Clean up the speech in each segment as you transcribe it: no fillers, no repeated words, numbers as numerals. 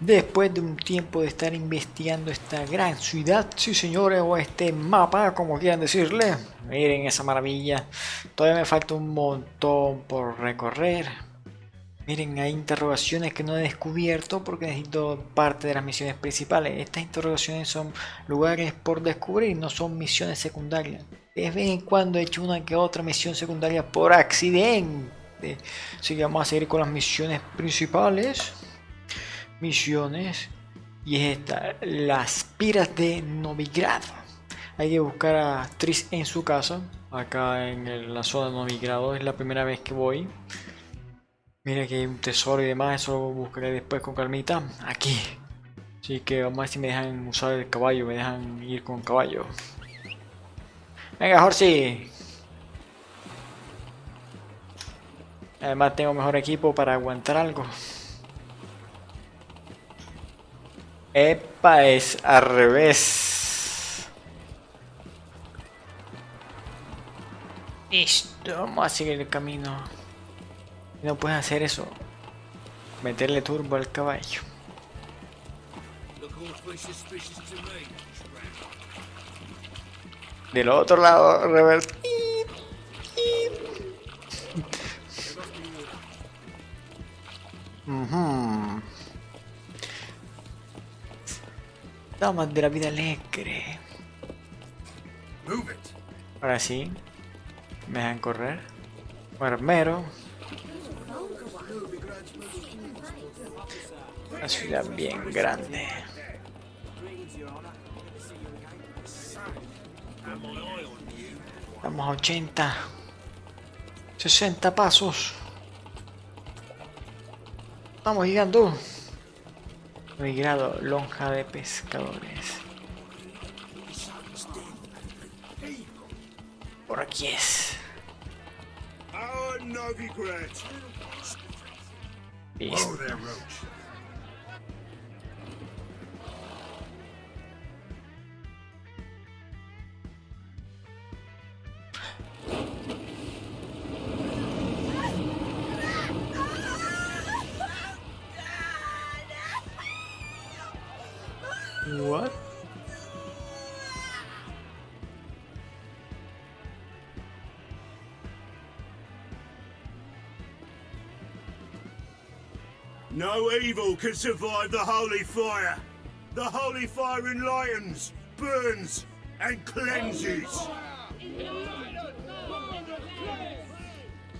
Después de un tiempo de estar investigando esta gran ciudad, sí señores, o este mapa, como quieran decirle. Miren esa maravilla. Todavía me falta un montón por recorrer. Miren, hay interrogaciones que no he descubierto porque necesito parte de las misiones principales. Estas interrogaciones son lugares por descubrir, no son misiones secundarias. De vez en cuando he hecho una que otra misión secundaria por accidente. Así que vamos a seguir con las misiones principales. Misiones. Y es esta, las Piras de Novigrado. Hay que buscar a Tris en su casa. Acá en la zona de Novigrado. Es la primera vez que voy. Mira que hay un tesoro y demás. Eso lo buscaré después con calmita. Aquí. Así que vamos a ver si me dejan usar el caballo. Me dejan ir con caballo. Venga, Horsey. Además tengo mejor equipo para aguantar algo. Epa, es al revés. Listo, vamos a seguir el camino. No puedes hacer eso. Meterle turbo al caballo. Del otro lado, reverse. Damas de la vida alegre. Ahora sí. Me dejan correr. Armero. Una ciudad bien grande. Estamos a 80. 60 pasos. Estamos llegando. Novigrado, lonja de pescadores. Por aquí es. Listo. What? No evil can survive the holy fire. The holy fire enlightens, burns, and cleanses.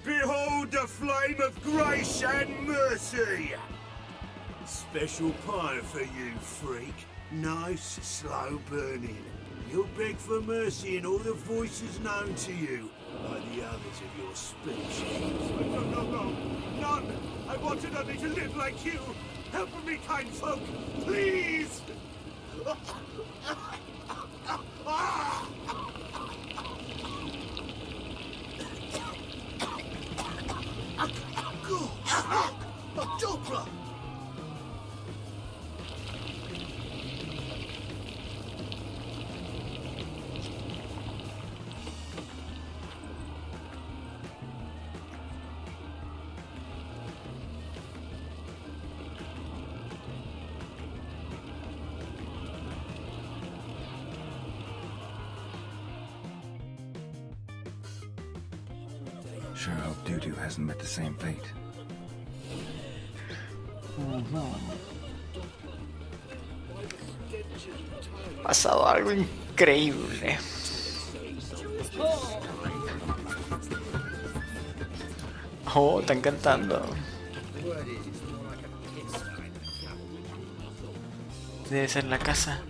Behold the flame of grace and mercy. Special pie for you, freak. Nice, slow burning. You'll beg for mercy in all the voices known to you, like the others of your species. No. None! I wanted only to live like you! Help me, kind folk! Please! Dobra! Sure hope Doo-Doo hasn't met the same fate. Pasado algo increíble. Oh, están cantando. Debe ser la casa.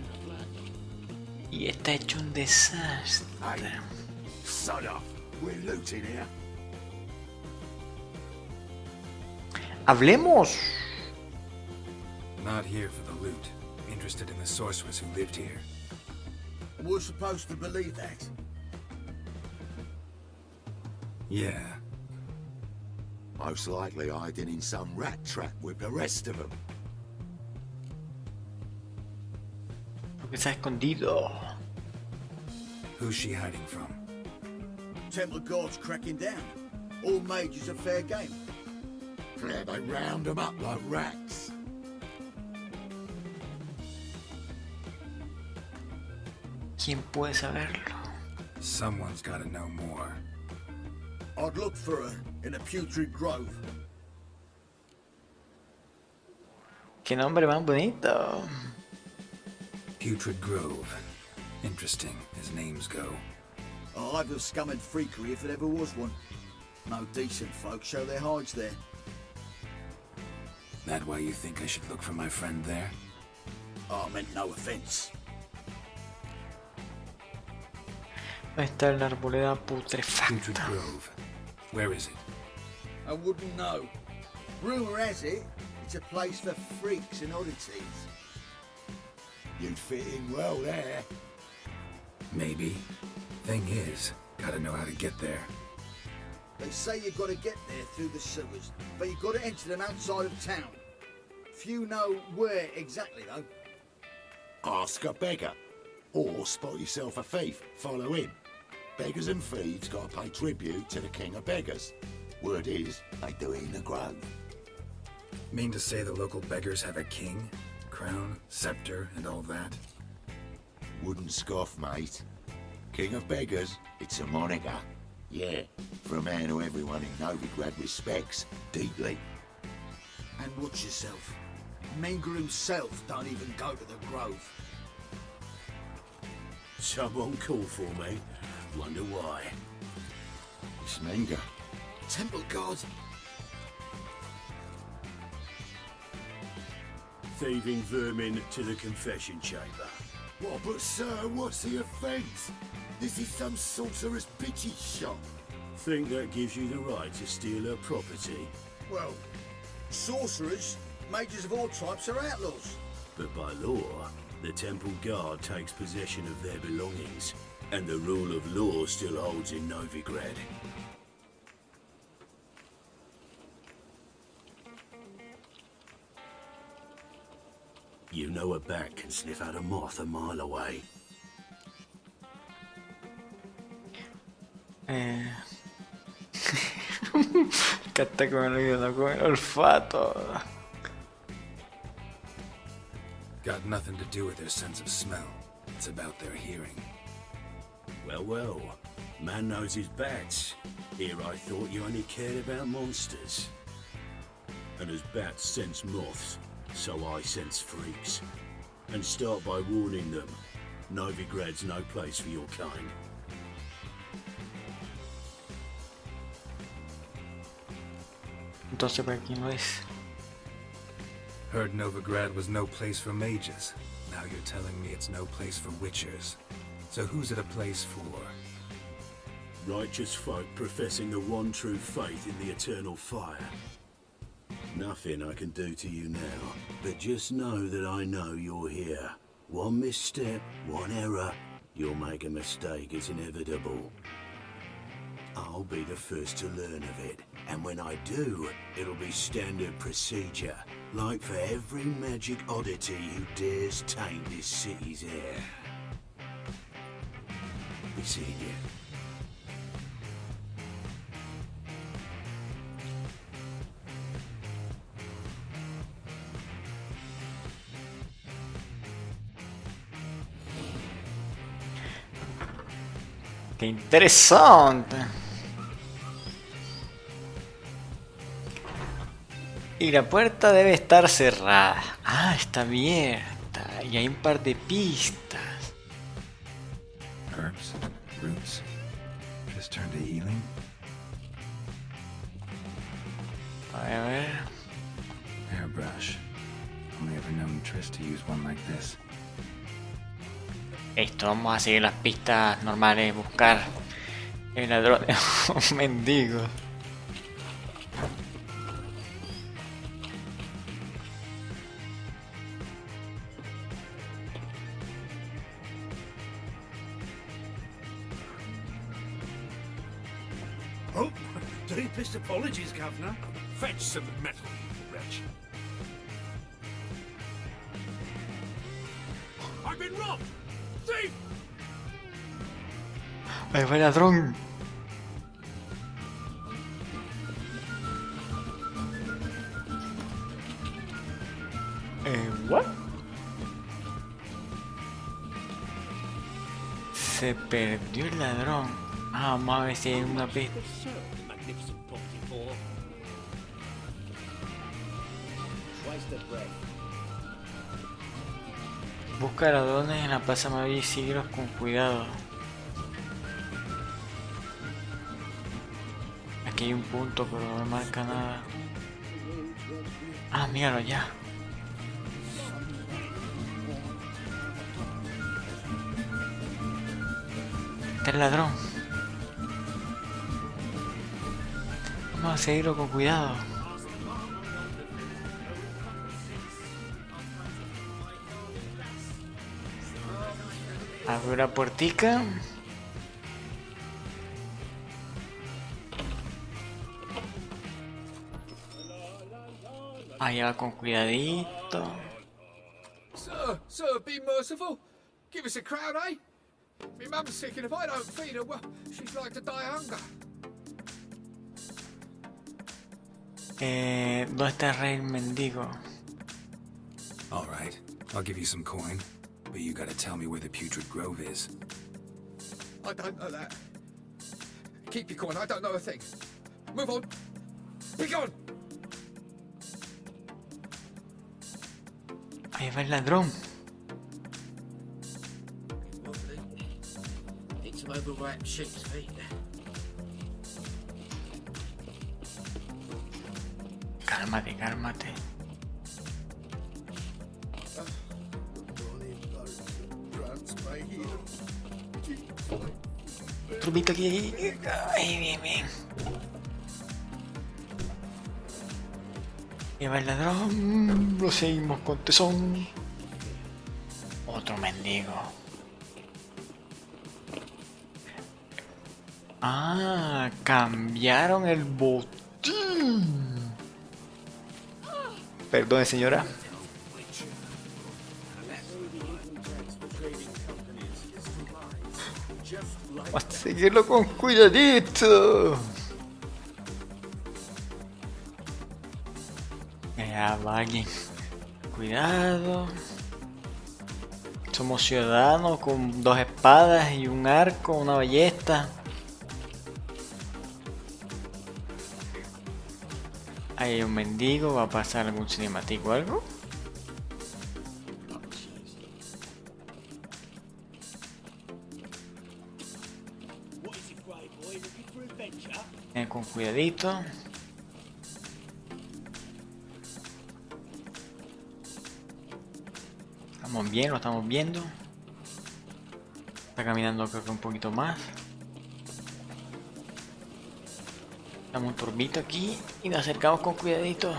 Y está hecho un desastre. Son up! We're looting here. Hablemos. Not here for the loot. Interested in the sorceress who lived here. And we're supposed to believe that? Yeah. Most likely hiding in some rat trap with the rest of them. Porque está escondido. Who's she hiding from? Temple Guard's cracking down. All mages are fair game. Yeah, they round them up like rats. ¿Quién puede saberlo? Someone's gotta know more. I'd look for her in a putrid grove. Qué nombre más bonito. Putrid Grove. Interesting, as names go. A hive of scum and freakery if there ever was one. No decent folk show their hides there. That why you think I should look for my friend there? I meant no offence. Está la arboleda Putrid putrefacta. Grove. Where is it? I wouldn't know. Rumour has it, it's a place for freaks and oddities. You'd fit in well there. Maybe. Thing is, gotta know how to get there. They say you've got to get there through the sewers, but you've got to enter them outside of town. Few know where exactly, though. Ask a beggar. Or spot yourself a thief. Follow him. Beggars and thieves gotta pay tribute to the king of beggars. Word is, they do it in the grove. Mean to say the local beggars have a king, crown, scepter, and all that? Wouldn't scoff, mate. King of beggars, it's a moniker. Yeah, for a man who everyone in Novigrad respects deeply. And watch yourself. Menger himself don't even go to the grove. Someone call for me. Wonder why. It's Menger. Temple guard. Thieving vermin to the confession chamber. What, but sir, what's the offence? This is some sorcerer's bitchy shop. Think that gives you the right to steal her property? Well, sorcerers, mages of all types are outlaws. But by law, the temple guard takes possession of their belongings, and the rule of law still holds in Novigrad. You know a bat can sniff out a moth a mile away. Canta con el oído, no con el olfato. Got nothing to do with their sense of smell. It's about their hearing. Well, well, man knows his bats. Here I thought you only cared about monsters. And as bats sense moths, so I sense freaks. And start by warning them, Novigrad's no place for your kind. Entonces, ¿para quién lo es? Heard Novigrad was no place for mages. Now you're telling me it's no place for witchers. So who's it a place for? Righteous folk professing the one true faith in the eternal fire. Nothing I can do to you now, but just know that I know you're here. One misstep, one error, you'll make a mistake, it's inevitable. I'll be the first to learn of it, and when I do, it'll be standard procedure, like for every magic oddity who dares taint this city's air. Be seeing you. ¡Qué interesante! Y la puerta debe estar cerrada. Ah, está abierta. Y hay un par de pistas. Herbs, roots, just turn to healing. A ver. Hairbrush. Only ever known Triss to use one like this. Esto, vamos a seguir las pistas normales. Buscar el ladrón de un mendigo. Oh, deepest apologies, Governor. Fetch some metal, you wretch. I've been robbed! Thief! ¡Ahí va el ladrón! ¿What? Se perdió el ladrón. Ah, vamos a ver si hay una pista. Busca ladrones en la Plaza Mayor y síguelos con cuidado. Aquí hay un punto, pero no me marca nada. Ah, míralo ya. Está el ladrón. Vamos a seguirlo con cuidado. Abre la puertica. Allá va con cuidadito. Sir, be merciful. Give us a crown, eh? My mum's sick, and if I don't feed her, well, she's like to die of hunger. ¿Dónde está el rey mendigo? All right, I'll give you some coin, but you gotta tell me where the Putrid Grove is. I don't know that. Keep your coin, I don't know a thing. Move on. Be gone! Ahí va el ladrón. Need some overripe sheep's feet. Cálmate, cálmate. Turbito aquí. Ay, bien, bien. Ahí va el ladrón. Lo seguimos con tesón. Otro mendigo. Ah, cambiaron el botín. Perdone, señora. Vamos a seguirlo con cuidadito. Ya va alguien. Cuidado. Somos ciudadanos con 2 espadas y un arco, una ballesta. Ahí hay un mendigo, va a pasar algún cinemático o algo. Con cuidadito. Estamos bien, lo estamos viendo. Está caminando creo que un poquito más. Damos un turbito aquí y nos acercamos con cuidadito.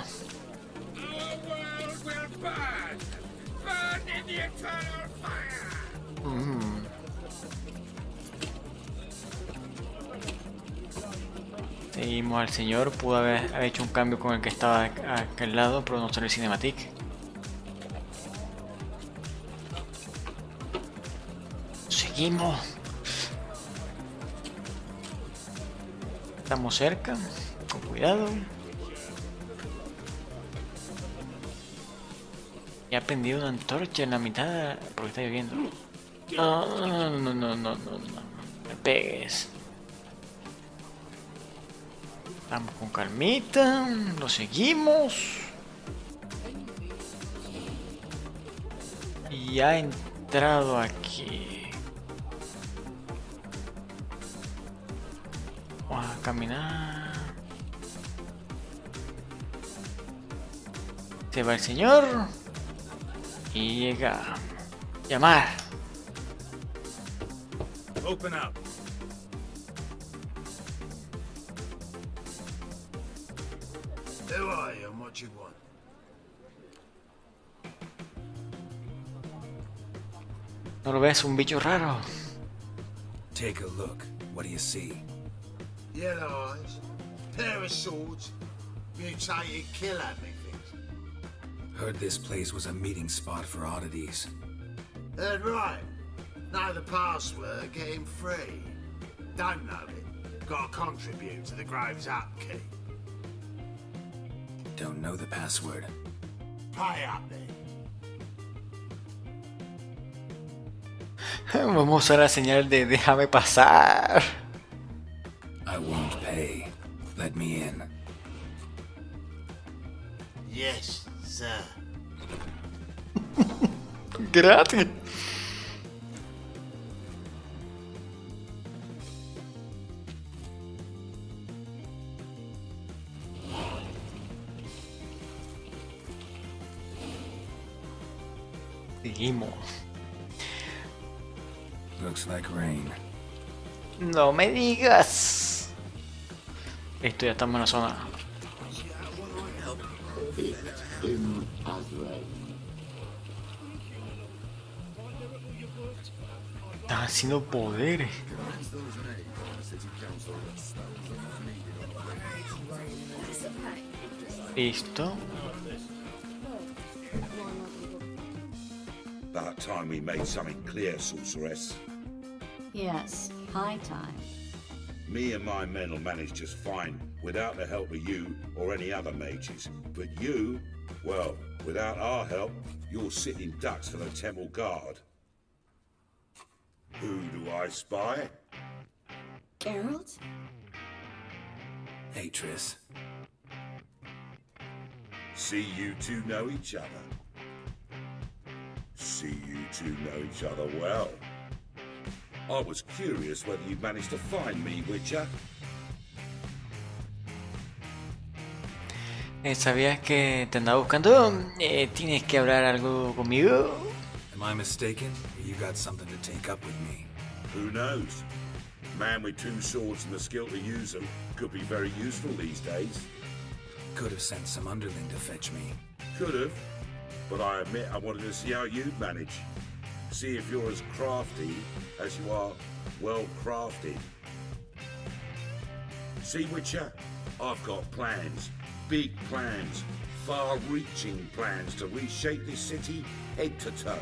Seguimos al señor, pudo haber hecho un cambio con el que estaba a aquel lado, pero no sale el cinematic. Seguimos. Estamos cerca, con cuidado. Y ha prendido una antorcha en la mitad porque está lloviendo. No, me pegues. Vamos con calmita, lo seguimos. Y ha entrado aquí. Vamos a caminar. Se va el señor. Y llega. Llamar. Open up. Who are you and what you want? ¿No lo ves? Un bicho raro. Take a look. What do you see? Yellow eyes, pair of swords, mutated killer things. Heard this place was a meeting spot for oddities. Heard right. Know the password, get him free. Don't know it. Gotta contribute to the Grove's upkeep. Don't know the password. Pay up then. Vamos a usar la señal de déjame pasar. I won't pay. Let me in. Yes, sir. Gratis. Seguimos. Looks like rain. No me digas. Esto ya estamos en la zona. Estás haciendo poderes. Listo. About time we made something clear, sorceress. Yes, high time. Me and my men will manage just fine without the help of you or any other mages. But you, well, without our help, you're sitting ducks for the temple guard. Who do I spy? Geralt? Hey, Triss. See you two know each other. See you two know each other well. I was curious whether you'd managed to find me, Witcher. ¿Sabías que te andaba buscando? ¿Tienes que hablar algo conmigo? Am I mistaken? Or you got something to take up with me? Who knows? Man with two swords and the skill to use them could be very useful these days. Could have sent some underling to fetch me. Could have, but I admit I wanted to see how you'd manage. See if you're as crafty as you are well crafted. See, Witcher, I've got plans, big plans, far-reaching plans to reshape this city head to toe.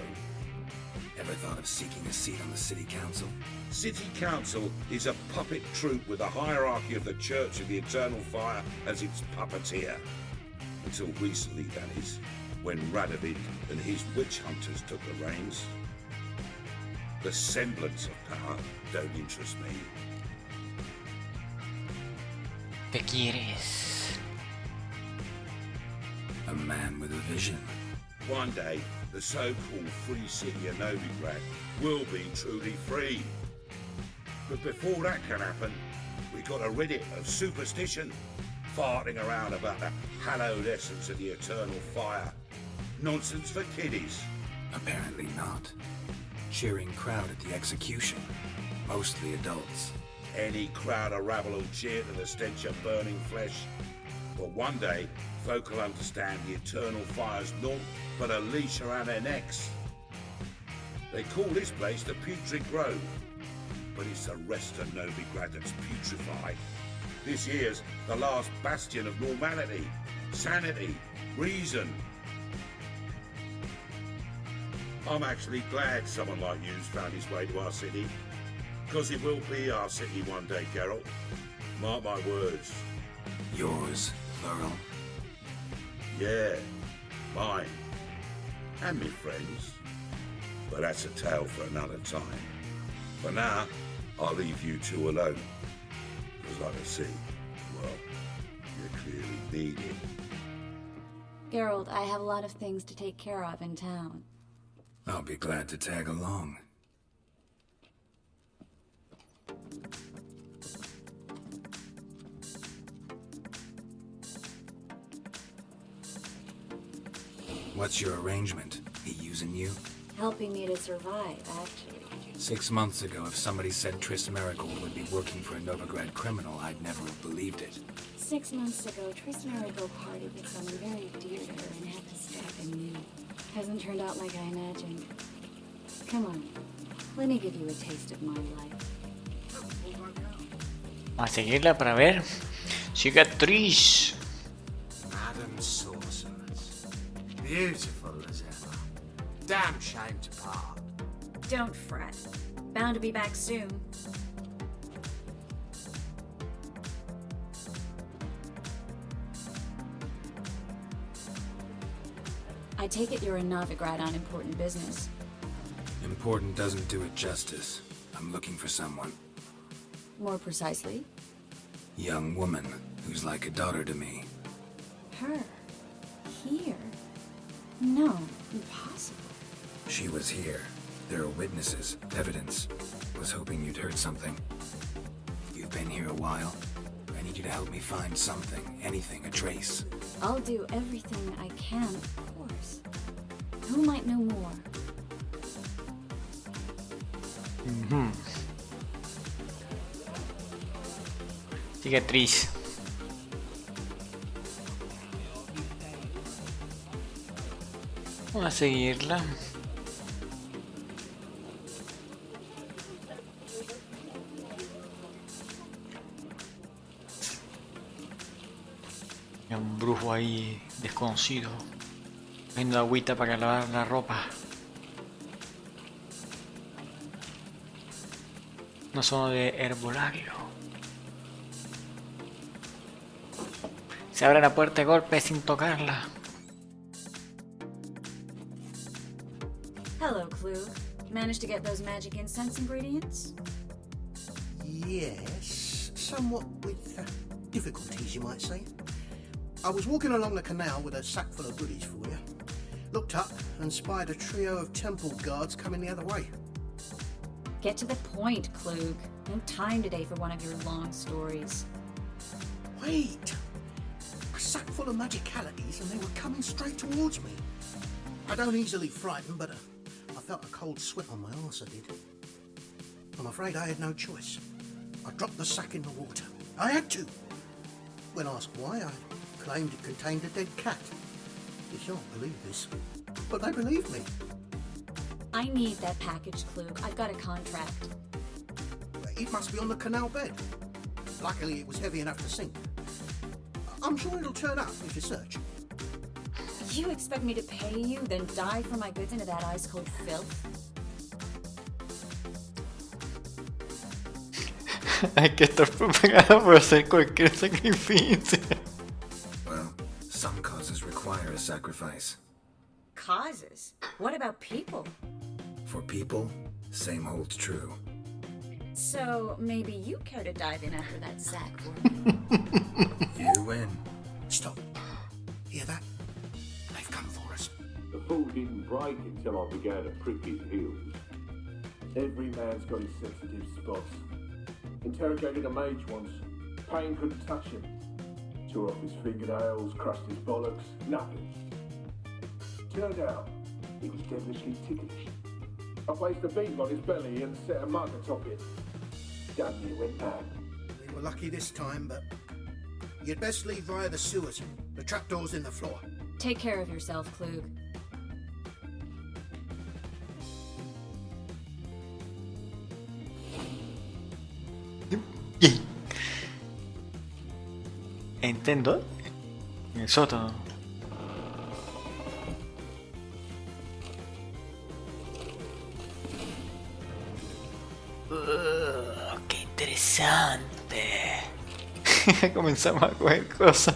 Ever thought of seeking a seat on the city council? City Council is a puppet troupe with a hierarchy of the Church of the Eternal Fire as its puppeteer. Until recently, that is, when Radovid and his witch hunters took the reins. The semblance of power don't interest me. ¿Qué quieres? A man with a vision. One day, the so-called free city of Novigrad will be truly free. But before that can happen, we got to rid it of superstition, farting around about the hallowed essence of the eternal fire. Nonsense for kiddies. Apparently not. Cheering crowd at the execution. Mostly adults. Any crowd of rabble will cheer to the stench of burning flesh. But one day, folk will understand the eternal fire's naught but a leash around their necks. They call this place the Putrid Grove, but it's the rest of Novigrad that's putrefied. This here's the last bastion of normality, sanity, reason. I'm actually glad someone like you's found his way to our city, because it will be our city one day, Geralt. Mark my words. Yours, plural. Yeah, mine. And me friends. But that's a tale for another time. For now, I'll leave you two alone. Because like I see, well, you're clearly needed. Geralt, I have a lot of things to take care of in town. I'll be glad to tag along. What's your arrangement? He using you? Helping me to survive, actually. 6 months ago, if somebody said Triss Marigold would be working for a Novigrad criminal, I'd never have believed it. 6 months ago, Triss Marigold partied with someone very dear to her and had to stab and knew. Hasn't turned out like I imagined. Come on, let me give you a taste of my life. A seguirla para ver. Cicatriz. Madam Sorceress. Beautiful as ever. Damn shame to part. Don't fret. Bound to be back soon. I take it you're in Novigrad on important business. Important doesn't do it justice. I'm looking for someone. More precisely, Young woman who's like a daughter to me. her. Here? No, impossible. She was here. There are witnesses, evidence. Was hoping you'd heard something. You've been here a while. I need you to help me find something, anything, a trace. I'll do everything I can, of course. Who might know more? Cicatriz. Vamos a seguirla. Hay un brujo ahí desconocido. Viendo agüita para lavar la ropa. Una zona de herbolario. Se abre la puerta de golpe sin tocarla. Hello, Clue. Managed to get those magic incense ingredients? Yes, somewhat with difficulties, you might say. I was walking along the canal with a sack full of goodies for you. Looked up and spied a trio of temple guards coming the other way. Get to the point, Klug. No time today for one of your long stories. Wait! A sack full of magicalities and they were coming straight towards me. I don't easily frighten, but I felt a cold sweat on my arse, I did. I'm afraid I had no choice. I dropped the sack in the water. I had to. When asked why, I claimed it contained a dead cat. You shan't believe this, but they believed me. I need that package, Klug. I've got a contract. It must be on the canal bed. Luckily, it was heavy enough to sink. I'm sure it'll turn up if you search. You expect me to pay you, then dive for my goods into that ice-cold filth? Hay que estar preparado para hacer cualquier sacrificio. Well, some causes require a sacrifice. Causes? What about people? For people, same holds true. So, maybe you care to dive in after that sack for me? You win. Stop. Hear that? They've come for us. The fall didn't break until I began to prick his heels. Every man's got his sensitive spots. Interrogated a mage once. Pain couldn't touch him. Tore off his fingernails, crushed his bollocks, nothing. Turned out, he was devilishly ticklish. I placed a beam on his belly and set a mug atop it. Damn near went mad. We were lucky this time, but you'd best leave via the sewers. The trapdoor's in the floor. Take care of yourself, Klug. Entiendo. En el sótano. ¡Qué interesante! Comenzamos a coger cosas.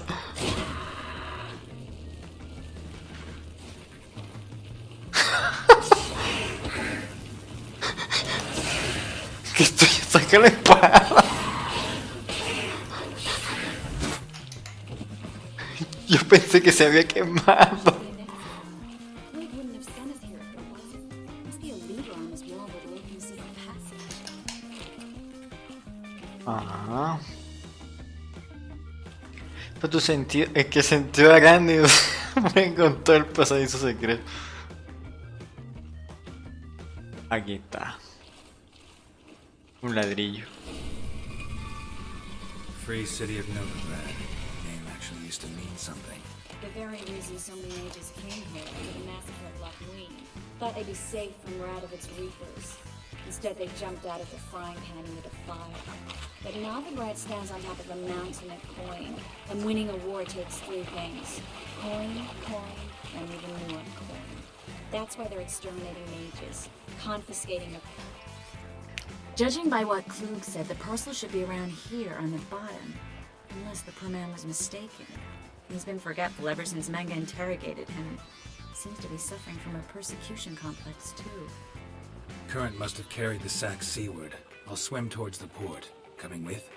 Que estoy sacando la espada. Yo pensé que se había quemado. Ajá. Pero tu sentido, es que sentido era grande y me encontró el pasadizo secreto. Aquí está. Un ladrillo. Free city of Novigrad. Name actually used to mean something. The very reason so many mages came here after the massacre of Lochween. Thought they'd be safe from Radovic's reapers. Instead, they jumped out of the frying pan into the fire. But Novigrad stands on top of a mountain of coin, and winning a war takes three things: coin, and even more coin. That's why they're exterminating mages, confiscating their... Judging by what Klug said, the parcel should be around here on the bottom, unless the poor man was mistaken. He's been forgetful ever since Manga interrogated him. Seems to be suffering from a persecution complex, too. Current must have carried the sack seaward. I'll swim towards the port. Coming with?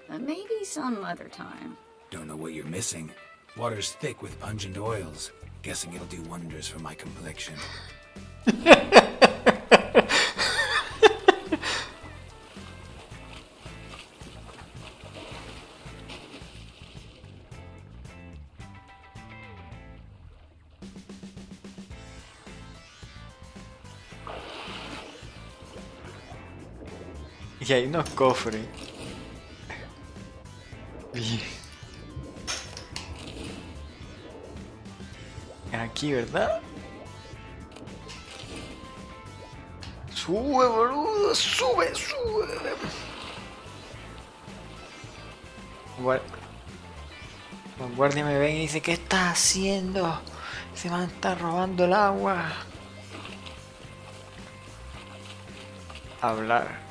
Maybe some other time. Don't know what you're missing. Water's thick with pungent oils. Guessing it'll do wonders for my complexion. Y hay unos cofres. Bien. Aquí, ¿verdad? Sube, boludo, sube, sube. Los guardias me ven y dicen, ¿qué estás haciendo? Se van a estar robando el agua. Hablar.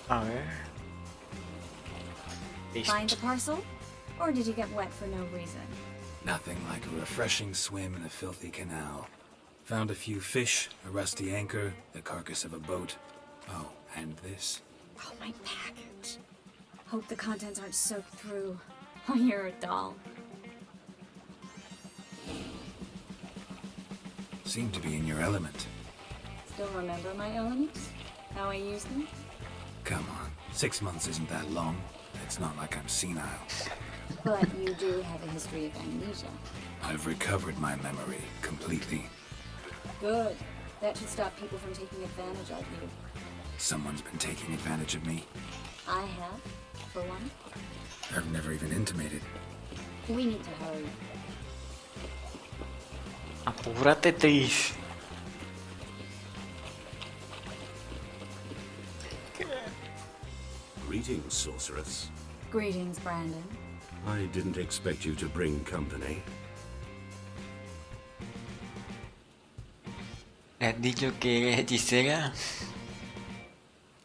A ver. Listo. Find the parcel? Or did you get wet for no reason? Nothing like a refreshing swim in a filthy canal. Found a few fish, a rusty anchor, the carcass of a boat. Oh, and this. Oh, my package. Hope the contents aren't soaked through. Oh, you're a doll. Seem to be in your element. Still remember my elements? How I use them? Come on, 6 months isn't that long. It's not like I'm senile. But you do have a history of amnesia. I've recovered my memory completely. Good. That should stop people from taking advantage of you. Someone's been taking advantage of me. I have, for one. I've never even intimated. We need to hurry. Apúrate, Tris. Greetings, sorceress. Greetings, Brandon. I didn't expect you to bring company. ¿Le has dicho que eres hechicera?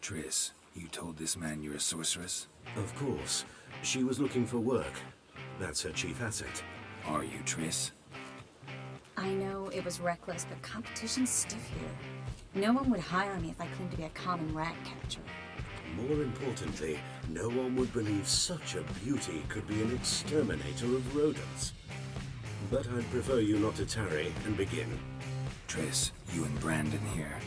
Triss, you told this man you're a sorceress? Of course. She was looking for work. That's her chief asset. Are you, Triss? I know it was reckless, but competition's stiff here. No one would hire me if I claimed to be a common rat catcher. More importantly, no one would believe such a beauty could be an exterminator of rodents. But I'd prefer you not to tarry and begin. Triss, you and Brandon here.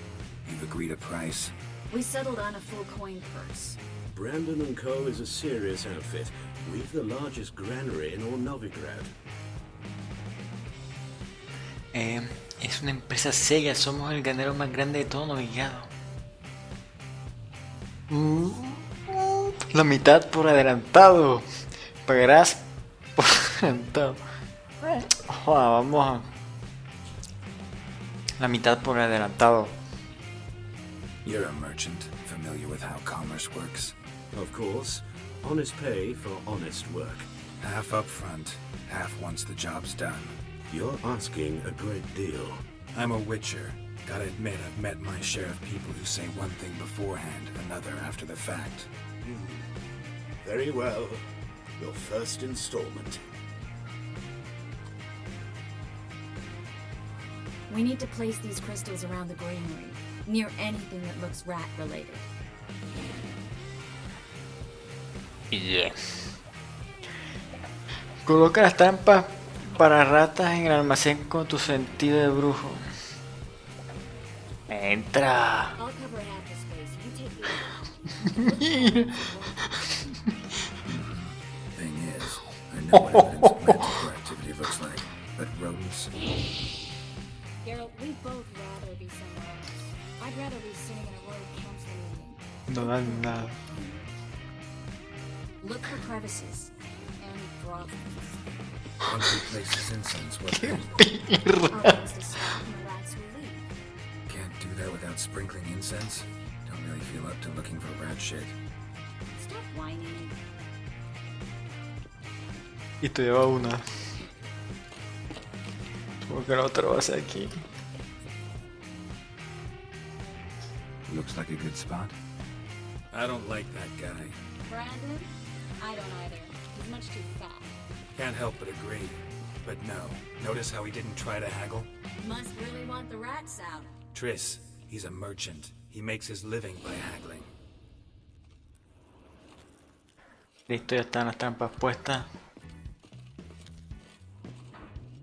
You've agreed a price? We settled on a full coin purse. Brandon and Co. is a serious outfit. We've the largest granary in all Novigrad. Es una empresa seria, somos el granero más grande de todo Novigrado. La mitad por adelantado. Pagarás por adelantado. Joder, vamos a... La mitad por adelantado. You're a merchant, familiar with how commerce works? Of course. Honest pay for honest work. Half up front, half once the job's done. You're asking a great deal. I'm a witcher. Gotta admit, I've met my share of people who say one thing beforehand, another after the fact. Very well. Your first installment. We need to place these crystals around the granary, near anything that looks rat-related. Yeah. Coloca las trampas para ratas en el almacén con tu sentido de brujo. Entra. I'll cover half the space. You take the other. Thing is, I know what evidence manticore activity looks like, but rodents... Geralt, we'd both rather be somewhere else. I'd rather be sitting in a royal council meeting. No dan nada. Look for crevices and drop things. Once we place this incense, what then? I'll post a spot and the rats will leave. Can't do that without sprinkling incense? Don't really feel up to looking for rat shit. Stop whining. Y te lleva una. Supongo que la otra va a ser aquí. Looks like a good spot. I don't like that guy. Brandon? I don't either. He's much too fat. Can't help but agree. But no. Notice how he didn't try to haggle? Must really want the rats out. Triss, he's a merchant. He makes his living by haggling. Listo, ya están las trampas puestas.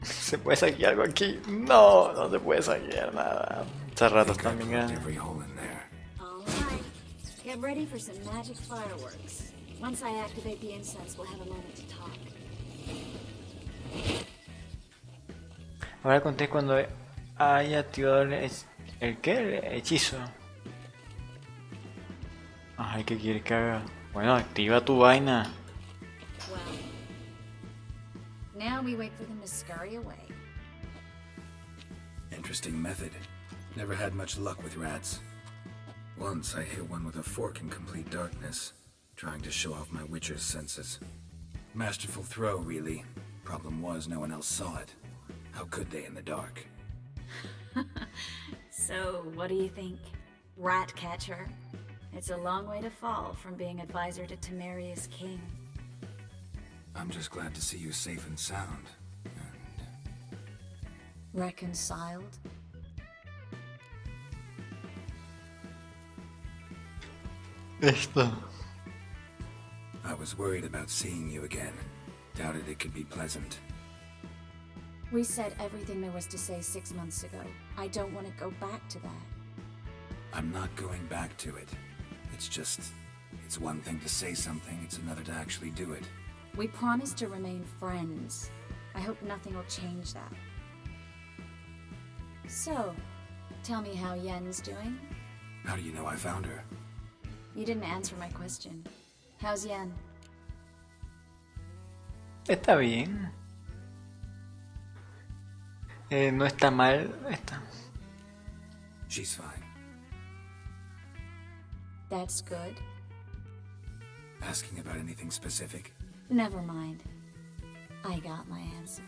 ¿Se puede saquear algo aquí? No, no se puede saquear nada. Estos ratos también grandes. Alright. Get ready for some magic fireworks. Once I activate the incense, we'll have a moment to talk. Ahora conté cuando haya activado el ¿qué? El hechizo. Ay, ¿qué quiere que haga? Bueno, activa tu vaina. Well, now we wait for them to scurry away. Interesting method. Never had much luck with rats. Once I hit one with a fork in complete darkness, trying to show off my witcher's senses. Masterful throw, really. Problem was, no one else saw it. How could they in the dark? So, what do you think? Rat catcher? It's a long way to fall from being advisor to Temeria's king. I'm just glad to see you safe and sound. Reconciled? Esto. I was worried about seeing you again. Doubted it could be pleasant. We said everything there was to say 6 months ago. I don't want to go back to that. I'm not going back to it. It's just... it's one thing to say something, it's another to actually do it. We promised to remain friends. I hope nothing will change that. So, tell me how Yen's doing? How do you know I found her? You didn't answer my question. How's Yen? Está bien. No está mal. Está. She's fine. That's good. Asking about anything specific? Never mind. I got my answer.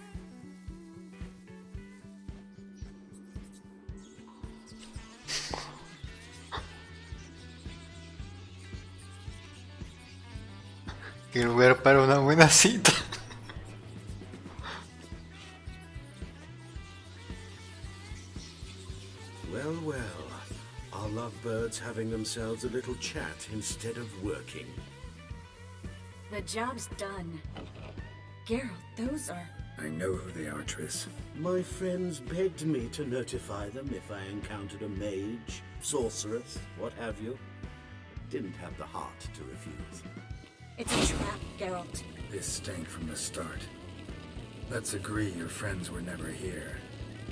Qué lugar para una buena cita. Well, well. Our lovebirds having themselves a little chat instead of working. The job's done. Geralt, those are... I know who they are, Triss. My friends begged me to notify them if I encountered a mage, sorceress, what have you. Didn't have the heart to refuse. It's a trap, Geralt. This stank from the start. Let's agree your friends were never here.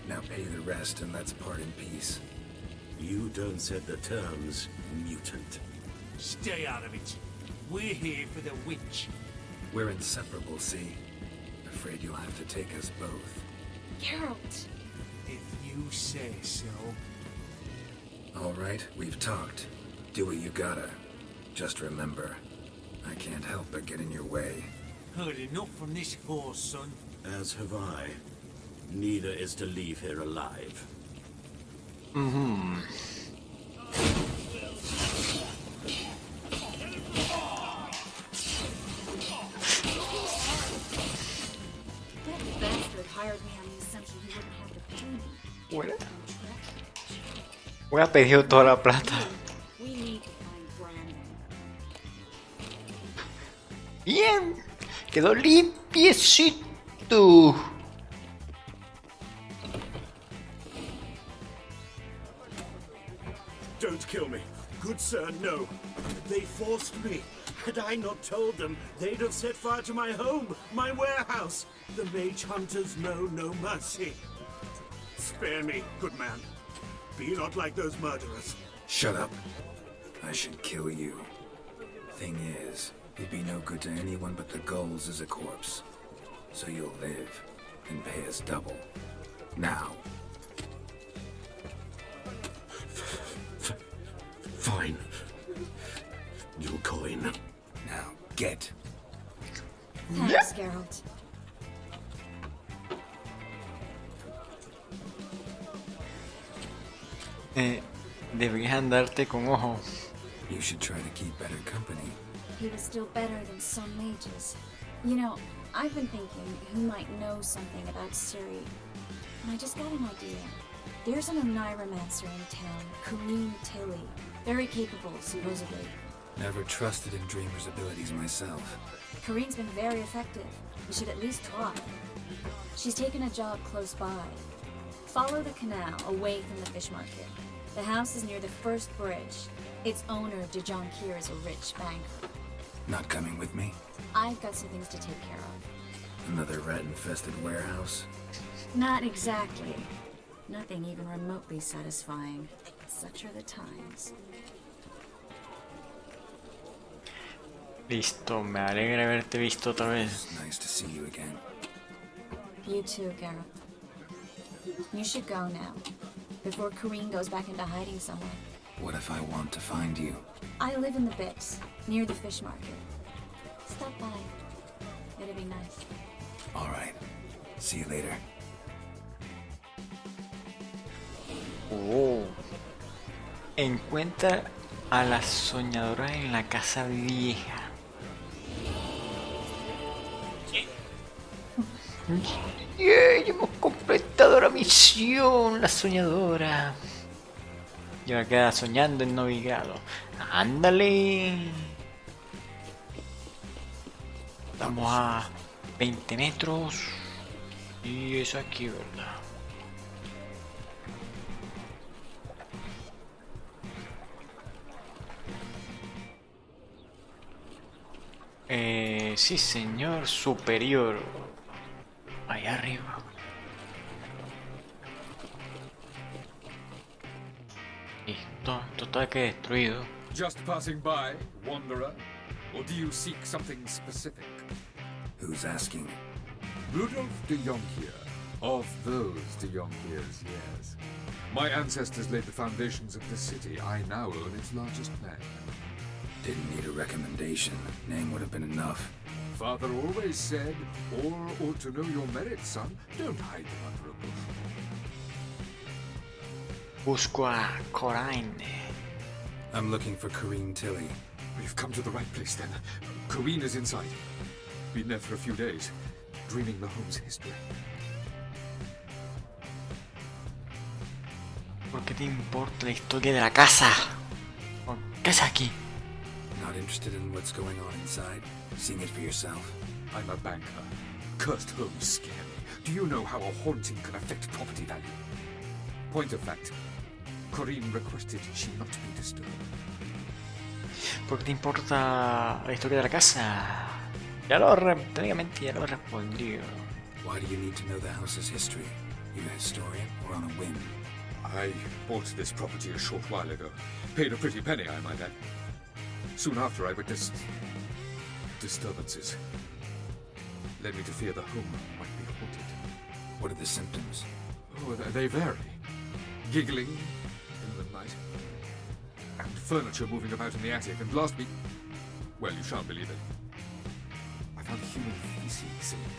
Now pay the rest and let's part in peace. You don't set the terms, mutant. Stay out of it. We're here for the witch. We're inseparable, see? Afraid you'll have to take us both. Geralt! If you say so. All right, we've talked. Do what you gotta. Just remember, I can't help but get in your way. Heard enough from this horse, son. As have I. Neither is to leave here alive. Mm-hmm. That bastard hired me on the assumption he wouldn't have to pay me. Bueno. Voy a pedir toda la plata. We need to find Brandon. Bien. Quedó limpiecito. Don't kill me. Good sir, no. They forced me. Had I not told them, they'd have set fire to my home, my warehouse. The mage hunters know no mercy. Spare me, good man. Be not like those murderers. Shut up. I should kill you. Thing is, you'd be no good to anyone but the gulls as a corpse. So you'll live and pay us double. Now. Fine. New coin. Now, get. Thanks, Geralt. Deberías andarte con ojo. You should try to keep better company. He was still better than some mages. You know, I've been thinking who might know something about Suri, and I just got an idea. There's an Oneiromancer in town, Kareem Tilly. Very capable, supposedly. Never trusted in Dreamer's abilities myself. Kareem's been very effective. We should at least try. She's taken a job close by. Follow the canal away from the fish market. The house is near the first bridge. Its owner, Dejonkir, is a rich banker. Not coming with me? I've got some things to take care of. Another rat-infested warehouse? Not exactly. Nothing even remotely satisfying. Such are the times. Listo, me alegra haberte visto otra vez. Nice to see you again. You too, Garrett. You should go now, before Kareem goes back into hiding somewhere. What if I want to find you? I live in the Bix, near the fish market. Stop by. It'd be nice. All right. See you later. Oh. Encuentra a la soñadora en la casa vieja. ¡Yeah! Hemos completado la misión, la soñadora. Y ahora queda soñando en Novigrado. ¡Ándale! Estamos a 20 metros. Y es aquí, ¿verdad? Sí, señor, superior. Allá arriba. Listo, total que destruido. Just passing by, wanderer? Or do you seek something specific? Who's asking? Rudolf de Jonkir. Of those de Jonkirs, yes. My ancestors laid the foundations of the city. I now own its largest land. Didn't need a recommendation. Name would have been enough. Father always said, all ought to know your merits, son. Don't hide them under a bushel. Busco a Coraine. I'm looking for Kareem Tilly. We've come to the right place then. Corrine is inside. Been there for a few days, dreaming the home's history. ¿Por qué te importa la historia de la casa? ¿Qué haces aquí? Not interested in what's going on inside? Seeing it for yourself? I'm a banker. Cursed homes scare me. Do you know how a haunting can affect property value? Point of fact, Corrine requested she not be disturbed. ¿Por qué te importa la historia de la casa? Técnicamente ya lo he respondido. Why do you need to know the house's history? You a historian or on a whim? I bought this property a short while ago. Paid a pretty penny, I might add. Soon after, I witnessed disturbances. Led me to fear the home might be haunted. What are the symptoms? Oh, they vary. Giggling in the night, and furniture moving about in the attic, and last week, well, you shan't believe it, I found human feces in the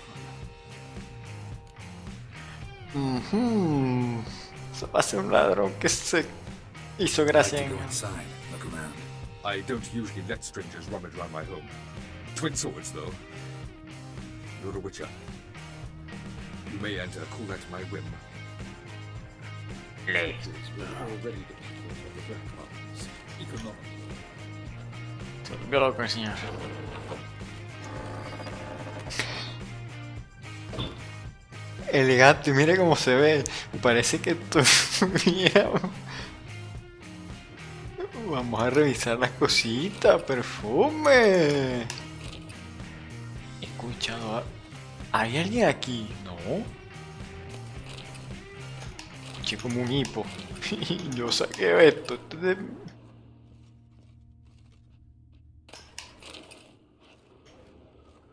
parlor. Eso va a ser un ladrón que se hizo gracia en... Go inside, look around. I don't usually let strangers rummage around my home. Twin swords, though. You're a witcher. You may enter, call that my whim. Le. Already Se volvió loco el señor. Elegante, mira cómo se ve. Parece que tuviera... Vamos a revisar las cositas. Perfume. He escuchado... ¿Hay alguien aquí? No. Escuché como un hipo. Y yo saqué esto. Vamos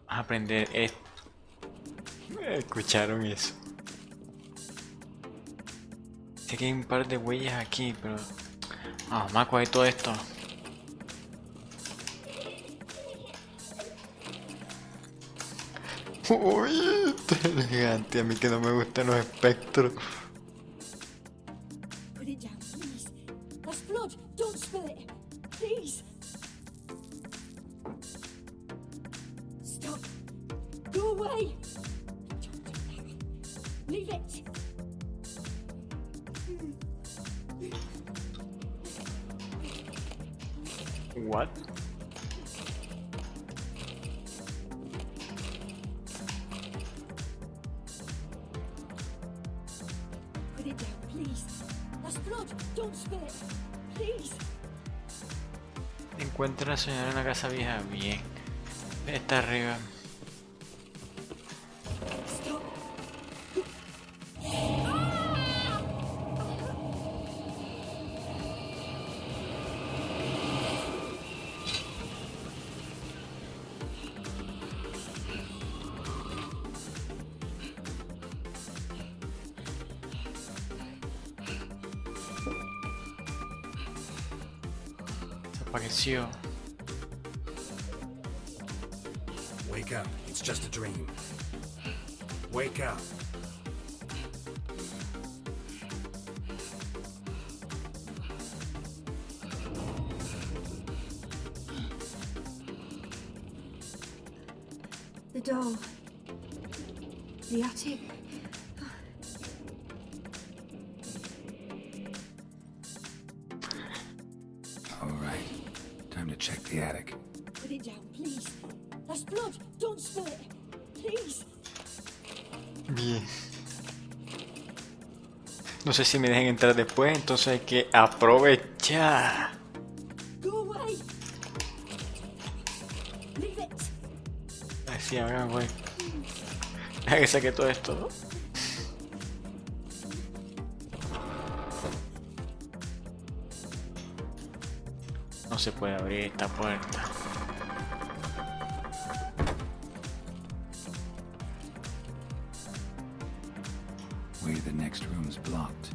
a aprender esto. Escucharon eso. Sé que hay un par de huellas aquí, pero... vamos a coger todo esto. Uy, está elegante. A mí que no me gustan los espectros. Put it down, please. That's blood. Don't spill it. Please. Stop. What? Put it down, please. That's blood. Don't spill it. Please. Encuentra a la señora en la casa vieja. Bien. Está arriba. Stop. Desapareció. Wake up. It's just a dream. Wake up. The doll. The attic. All right. Time to check the attic. Put it down, please. That's blood. Don't spill it. Please. Bien. No sé si me dejen entrar después, entonces hay que aprovechar. Go away. Leave it. Así, ahora voy. Deja que saque todo esto, ¿no? No se puede abrir esta puerta. Wait, the next room's blocked.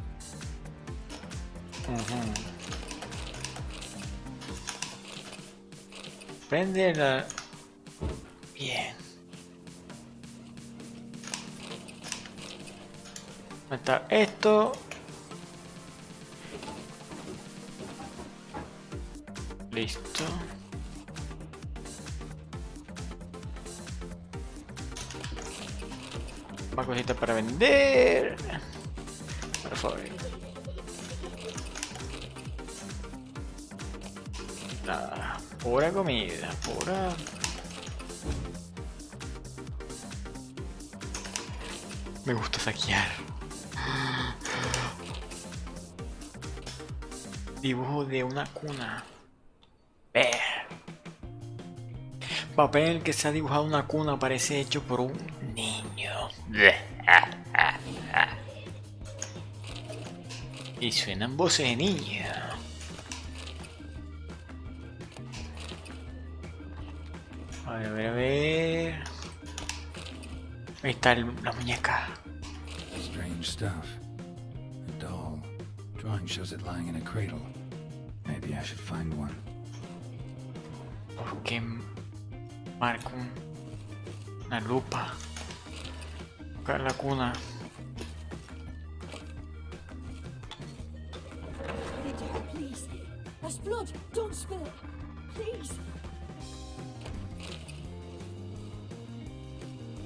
Prende la... Bien. ¿Dónde está esto? Listo. Más cositas para vender. Por favor. Nada. Pura comida. Pura... Me gusta saquear. Dibujo de una cuna. Ver. Papel en el que se ha dibujado una cuna parece hecho por un niño. Y suenan voces de niño. A ver, a ver, a ver. Ahí está la muñeca. Strange stuff. A doll. Drawing shows it lying in a cradle. Maybe I should find one. ¿Por qué marco una lupa? Acá en la cuna. Put it down, please. That's blood. Don't spill it. Please.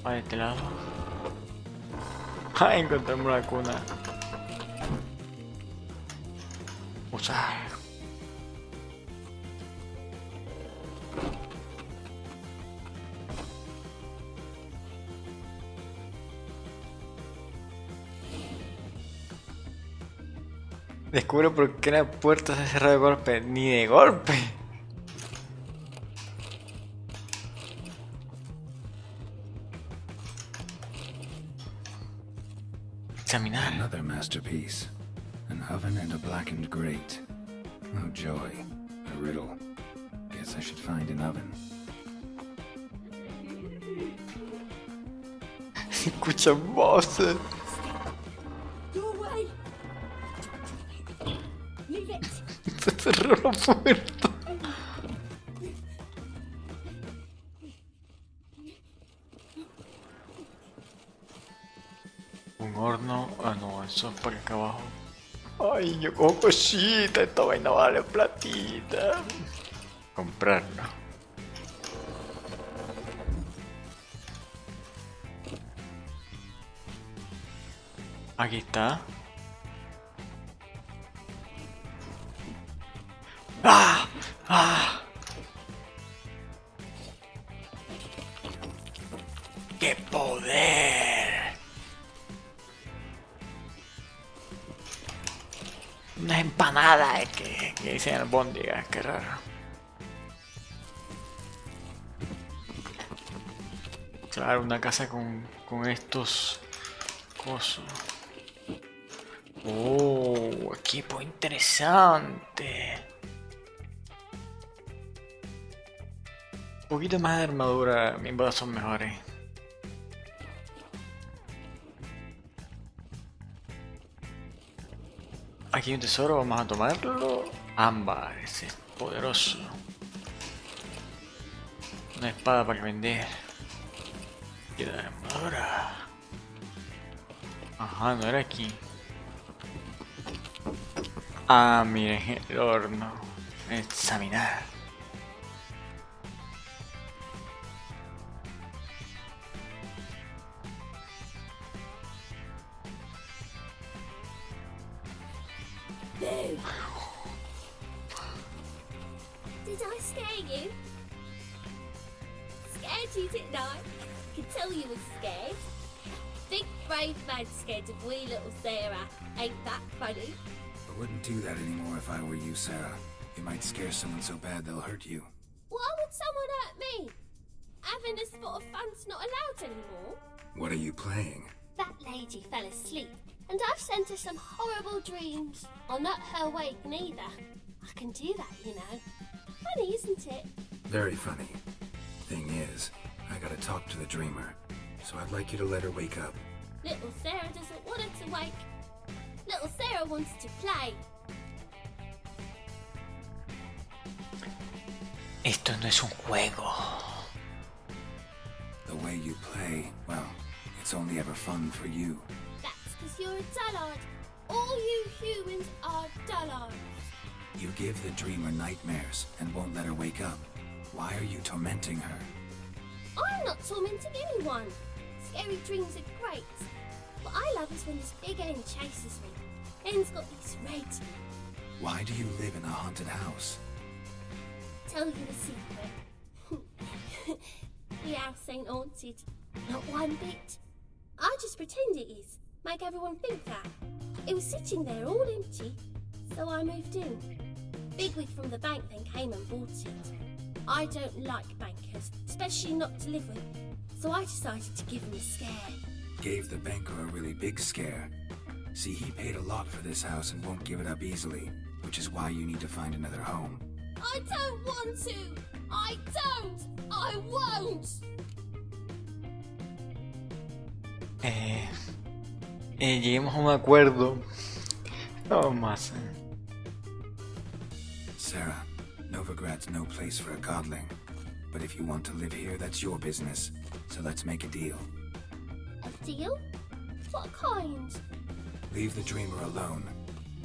De este lado. Ah, encontramos la cuna. Usar. Descubro por qué la puerta se cerró de golpe. Ni de golpe. Examinar. Another masterpiece. An oven and a blackened grate. Oh joy. A riddle. Guess I should find an oven. Escucha voces. Go away. Leave it. Se cerró la puerta. Un horno. Ah, no, eso es por acá abajo. Ay, yo cojo cosita. Esta vaina vale platita. Comprarlo. Aquí está. ¡Ah! ¡Ah! ¡Qué poder! Unas empanadas que dicen albóndigas, qué raro. Claro, una casa con estos cosos. Oh, equipo interesante. Un poquito más de armadura, mis botas son mejores. Aquí hay un tesoro, vamos a tomarlo. Ámbar, ese es poderoso. Una espada para vender. Y la armadura. Ajá, no era aquí. Ah, miren, el horno. Examinar. Did I scare you? Scared you, didn't I? I could tell you were scared. Big brave man scared of wee little Sarah. Ain't that funny? I wouldn't do that anymore if I were you, Sarah. You might scare someone so bad they'll hurt you. Why would someone hurt me? Having a spot of fun's not allowed anymore. What are you playing? That lady fell asleep, and I've sent her some horrible dreams. I'll not her awake neither. I can do that, you know. Funny, isn't it? Very funny. Thing is, I gotta talk to the dreamer, so I'd like you to let her wake up. Little Sarah doesn't want her to wake. Little Sarah wants to play. Esto no es un juego. The way you play, well, it's only ever fun for you. That's because you're a dullard. All you humans are dullards. You give the dreamer nightmares and won't let her wake up. Why are you tormenting her? I'm not tormenting anyone. Scary dreams are great. What I love is when this big end chases me. End's got these red. Why do you live in a haunted house? Tell you a secret. The house ain't haunted. Not one bit. I just pretend it is. Make everyone think that. It was sitting there all empty, so I moved in. Bigwig from the bank then came and bought it. I don't like bankers, especially not to live with, so I decided to give him a scare. Gave the banker a really big scare. See, he paid a lot for this house and won't give it up easily, which is why you need to find another home. I don't want to! I don't! I won't! Lleguemos a un acuerdo. No más. Sarah, Novigrad's no place for a godling. But if you want to live here, that's your business. So let's make a deal. A deal? What kind? Leave the dreamer alone.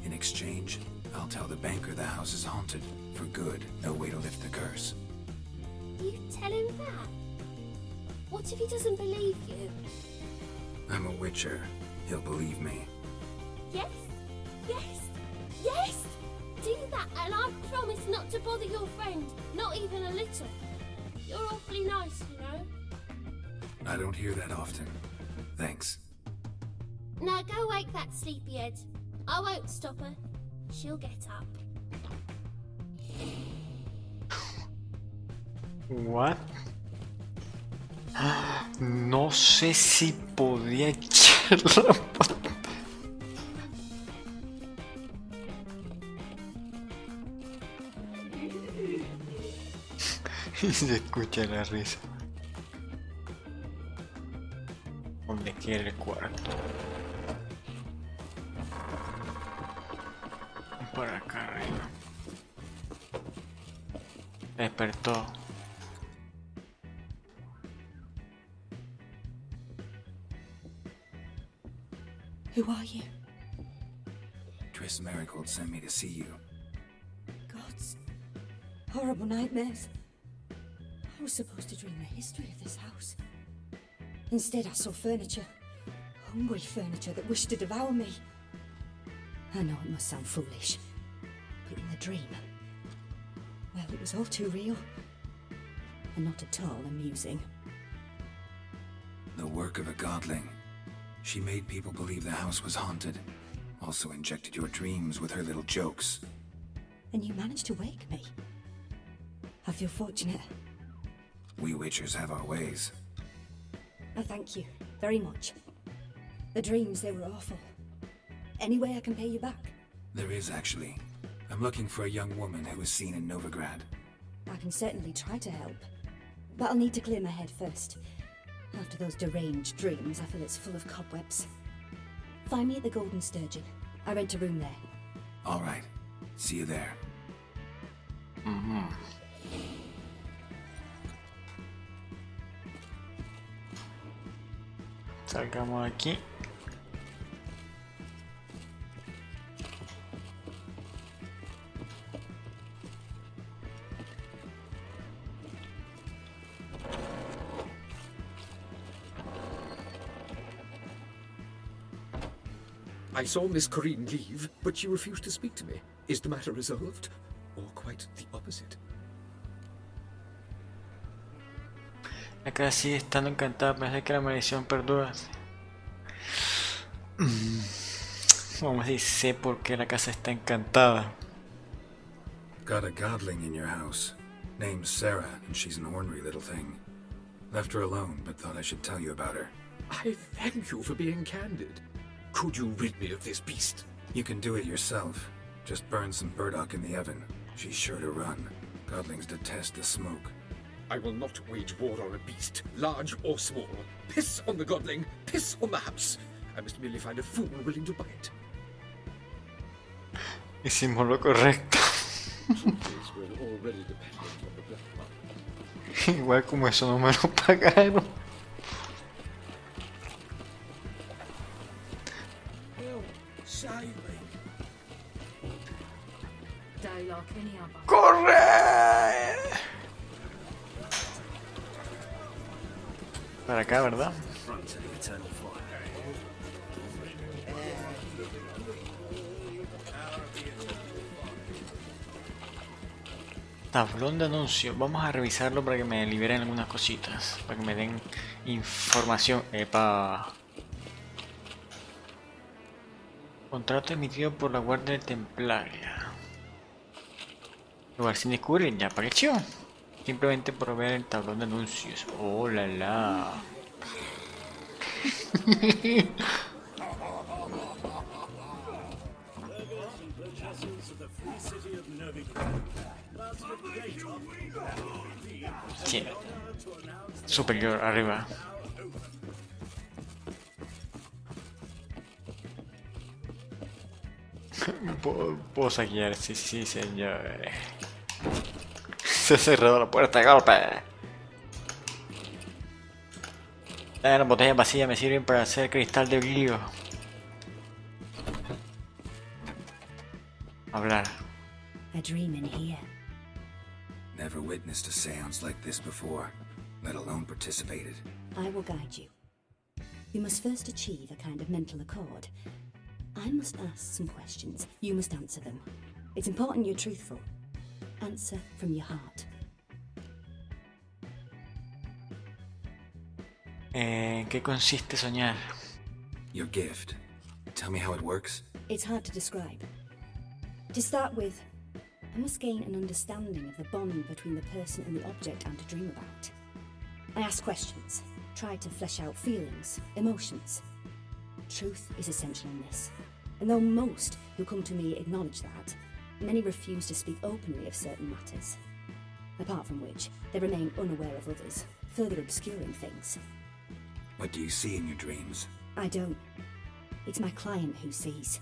In exchange, I'll tell the banker the house is haunted. For good, no way to lift the curse. You tell him that? What if he doesn't believe you? I'm a witcher. He'll believe me. Yes, yes, yes! Do that and I promise not to bother your friend. Not even a little. You're awfully nice, you know. I don't hear that often. Thanks. Now go wake that sleepyhead. I won't stop her. She'll get up. What? No sé si podía echar la pata. Y se escucha la risa. ¿Dónde quiere el cuarto? Por acá arriba. Despertó. Who are you? Triss Marigold sent me to see you. Gods. Horrible nightmares. I was supposed to dream the history of this house. Instead, I saw furniture. Hungry furniture that wished to devour me. I know it must sound foolish, but in the dream, well, it was all too real. And not at all amusing. The work of a godling. She made people believe the house was haunted. Also injected your dreams with her little jokes. And you managed to wake me. I feel fortunate. We witchers have our ways. I thank you very much. The dreams, they were awful. Any way I can pay you back? There is, actually. I'm looking for a young woman who was seen in Novigrad. I can certainly try to help. But I'll need to clear my head first. After those deranged dreams, I feel it's full of cobwebs. Find me at the Golden Sturgeon. I rent a room there. All right. See you there. Salgamos aquí. I saw Miss Corinne leave, but she refused to speak to me. Is the matter resolved? Or quite the opposite? La casa sigue estando encantada, parece que la maldición perdura. Vamos a decir, sé por qué la casa está encantada. Got a godling in your house. Name's Sarah, and she's an ornery little thing. Left her alone, but thought I should tell you about her. I thank you for being candid. Could you rid me of this beast? You can do it yourself. Just burn some burdock in the oven. She's sure to run. Godlings detest the smoke. I will not wage war on a beast, large or small. Piss on the godling, piss on the house. I must merely find a fool willing to buy it. Hicimos lo correcto. Igual como eso no me lo pagaron. ¡Corre! Para acá, ¿verdad? Tablón de anuncios. Vamos a revisarlo para que me liberen algunas cositas. Para que me den información. Epa. Contrato emitido por la Guardia Templaria. Lugar sin descubrir, ya apareció. Simplemente por ver el tablón de anuncios. Oh la la. Sí. Superior, arriba. Puedo saquear, sí, señor. Se ha cerrado la puerta de golpe. Las botellas vacías me sirven para hacer cristal de brillo. Hablar. A dream in here. Never witnessed a seance like this before, let alone participated. I will guide you. You must first achieve a kind of mental accord. I must ask some questions. You must answer them. It's important you're truthful. Answer from your heart. ¿En qué consiste soñar? Your gift. Tell me how it works. It's hard to describe. To start with, I must gain an understanding of the bond between the person and the object I'm to dream about. I ask questions, try to flesh out feelings, emotions. Truth is essential in this. And though most who come to me acknowledge that, many refuse to speak openly of certain matters. Apart from which, they remain unaware of others, further obscuring things. What do you see in your dreams? I don't. It's my client who sees.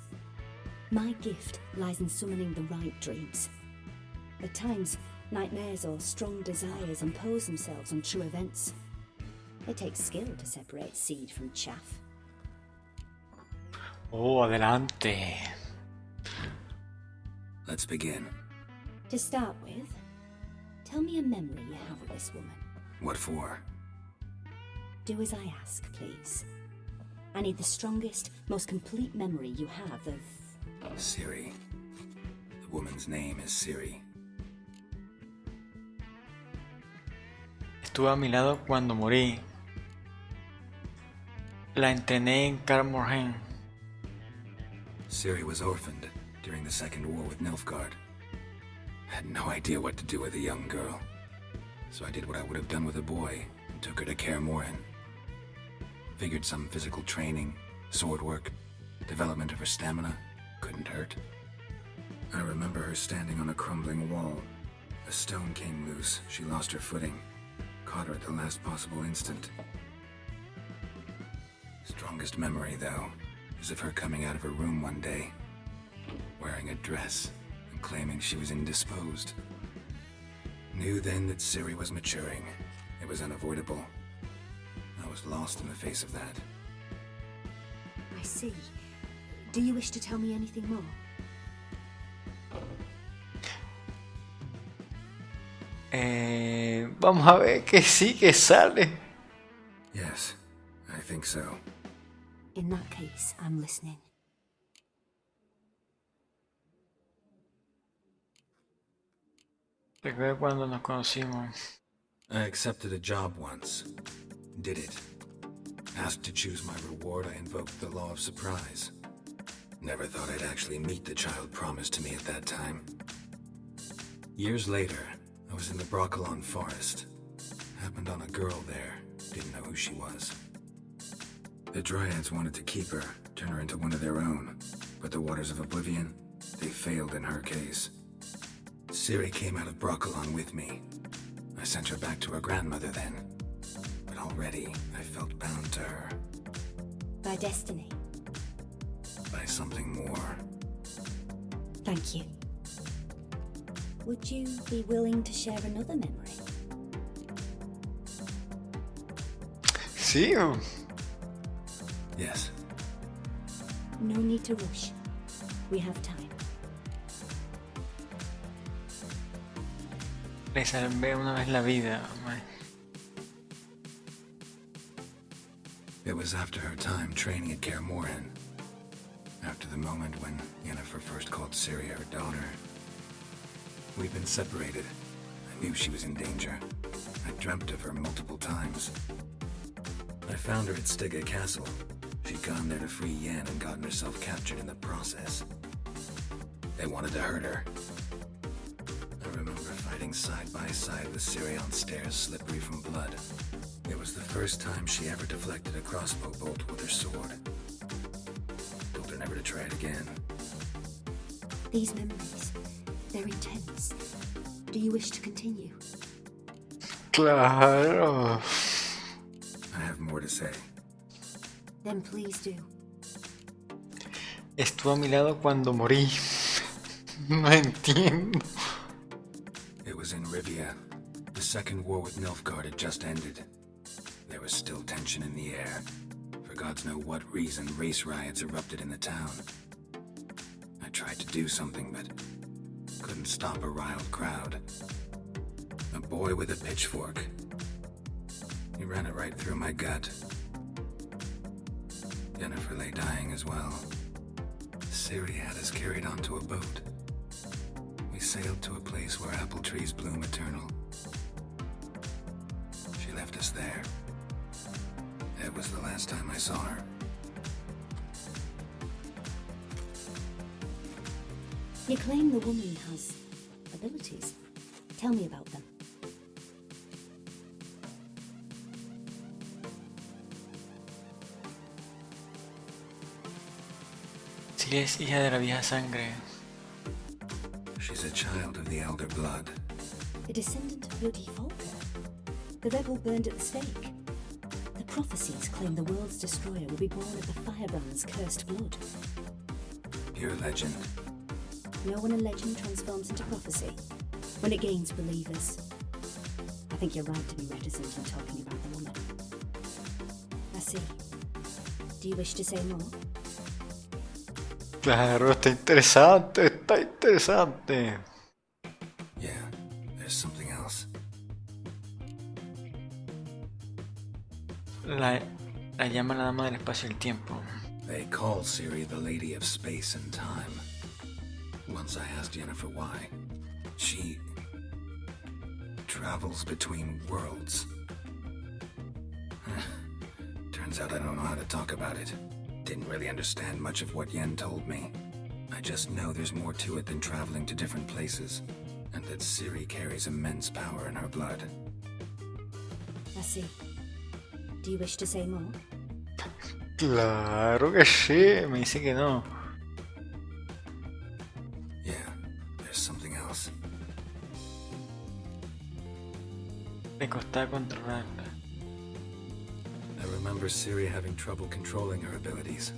My gift lies in summoning the right dreams. At times, nightmares or strong desires impose themselves on true events. It takes skill to separate seed from chaff. Oh, adelante. Let's begin. To start with, tell me a memory you have of this woman. What for? Do as I ask, please. I need the strongest, most complete memory you have of... Siri. The woman's name is Siri. Estuvo a mi lado cuando morí. La entrené en Carmorhen. Ciri was orphaned during the Second War with Nilfgaard. I had no idea what to do with a young girl, so I did what I would have done with a boy and took her to Kaer Morhen. Figured some physical training, sword work, development of her stamina couldn't hurt. I remember her standing on a crumbling wall. A stone came loose, she lost her footing, caught her at the last possible instant. Strongest memory, though, is of her coming out of her room one day, wearing a dress and claiming she was indisposed. Knew then that Ciri was maturing. It was unavoidable. I was lost in the face of that. I see. Do you wish to tell me anything more? Vamos a ver que sí que sale. Yes, I think so. In that case, I'm listening. Recuerdo cuando nos conocimos. I accepted a job once. Did it. Asked to choose my reward, I invoked the law of surprise. Never thought I'd actually meet the child promised to me at that time. Years later, I was in the Broccolon forest. Happened on a girl there. Didn't know who she was. The Dryads wanted to keep her, turn her into one of their own. But the Waters of Oblivion, they failed in her case. Ciri came out of Broccolon with me. I sent her back to her grandmother then. But already, I felt bound to her. By destiny. By something more. Thank you. Would you be willing to share another memory? Sí. Yes. No need to rush. We have time. Le salvé una vez la vida. It was after her time training at Kaer Morhen. After the moment when Yennefer first called Ciri her daughter. We'd been separated. I knew she was in danger. I dreamt of her multiple times. I found her at Stygga Castle. She'd gone there to free Yen and gotten herself captured in the process. They wanted to hurt her. I remember fighting side by side with Ciri on stairs slippery from blood. It was the first time she ever deflected a crossbow bolt with her sword. Told her never to try it again. These memories, they're intense. Do you wish to continue? Claro. I have more to say. Then please do. Estuvo a mi lado cuando morí. No entiendo. It was in Rivia. The second war with Nilfgaard had just ended. There was still tension in the air. For gods know what reason, race riots erupted in the town. I tried to do something, but couldn't stop a riled crowd. A boy with a pitchfork. He ran it right through my gut. Yennefer lay dying as well. Ciri had us carried onto a boat. We sailed to a place where apple trees bloom eternal. She left us there. It was the last time I saw her. You claim the woman has abilities. Tell me about them. Si es hija de la vieja sangre. She's a child of the elder blood. A descendant of Bloody Falker. The rebel burned at the stake. The prophecies claim the world's destroyer will be born of the firebrand's cursed blood. Pure legend. Know when a legend transforms into prophecy? When it gains believers. I think you're right to be reticent in talking about the woman. I see. Do you wish to say more? Claro, está interesante, está interesante. Yeah, there's something else. La llama la dama del espacio y el tiempo. They call Ciri the Lady of Space and Time. Once I asked Yennefer why. She travels between worlds. Turns out I don't know how to talk about it. Didn't really understand much of what Yen told me. I just know there's more to it than traveling to different places, and that Ciri carries immense power in her blood. I see. Do you wish to say more? Claro que sí, me dice que no. Yeah, there's something else. Le costaba controlarla. I remember Ciri having trouble controlling her abilities.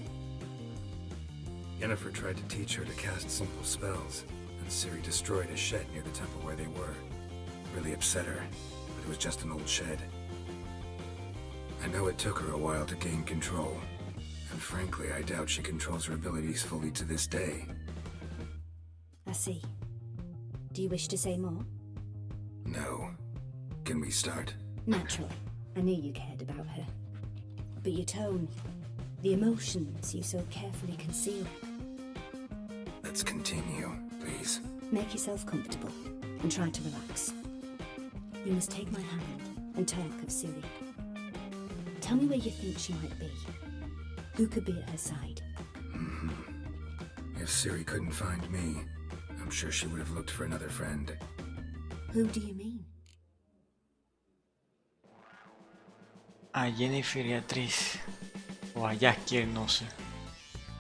Yennefer tried to teach her to cast simple spells, and Ciri destroyed a shed near the temple where they were. Really upset her, but it was just an old shed. I know it took her a while to gain control, and frankly, I doubt she controls her abilities fully to this day. I see. Do you wish to say more? No. Can we start? Naturally. I knew you cared about her. But your tone, the emotions you so carefully conceal. Let's continue, please. Make yourself comfortable and try to relax. You must take my hand and talk of Ciri. Tell me where you think she might be. Who could be at her side? If Ciri couldn't find me, I'm sure she would have looked for another friend. Who do you mean? A Yennefer y a Triss. O a Jaskier, no sé.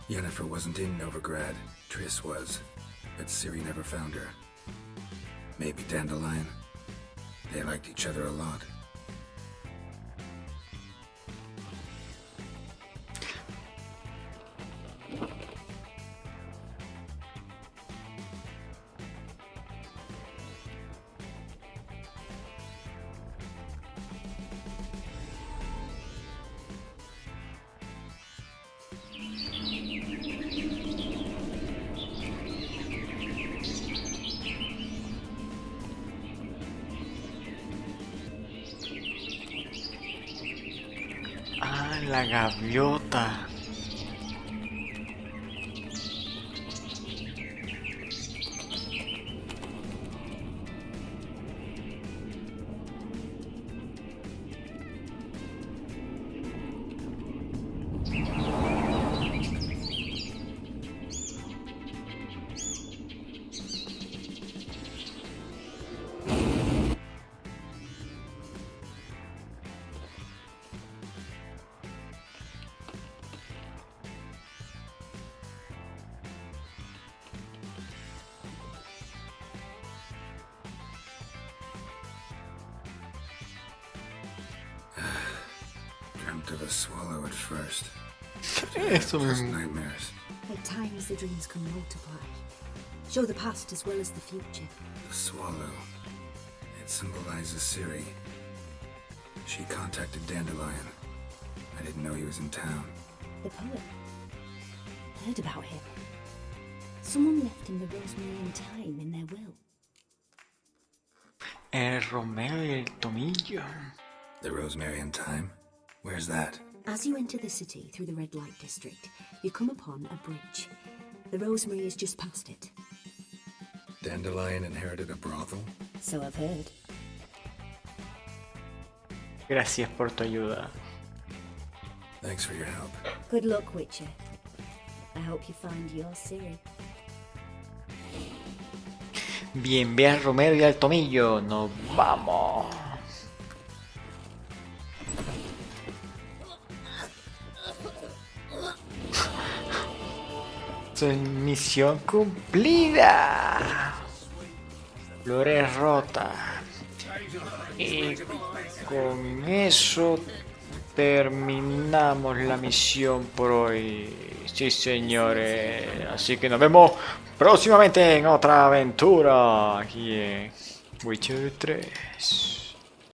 Yennefer wasn't in Novigrad. Triss was. But Ciri never found her. Maybe Dandelion. They liked each other a lot. La gaviota. Of a swallow at first. Eso Just mismo. nightmares. At times the dreams can multiply. Show the past as well as the future. The swallow. It symbolizes Ciri. She contacted Dandelion. I didn't know he was in town. The poet. Heard about him. Someone left him the rosemary and thyme in their will. El Romeo y el Tomillo. The rosemary and thyme? Where's that? As you enter the city through the red light district, you come upon a bridge. The rosemary is just past it. Dandelion inherited a brothel? So I've heard. Gracias por tu ayuda. Thanks for your help. Good luck, Witcher. I hope you find your Ciri. Bien, ve al Romero y al Tomillo. Nos vamos. Misión cumplida. Flores rotas. Y con eso terminamos la misión por hoy. Sí, señores. Así que nos vemos próximamente en otra aventura aquí en Witcher 3.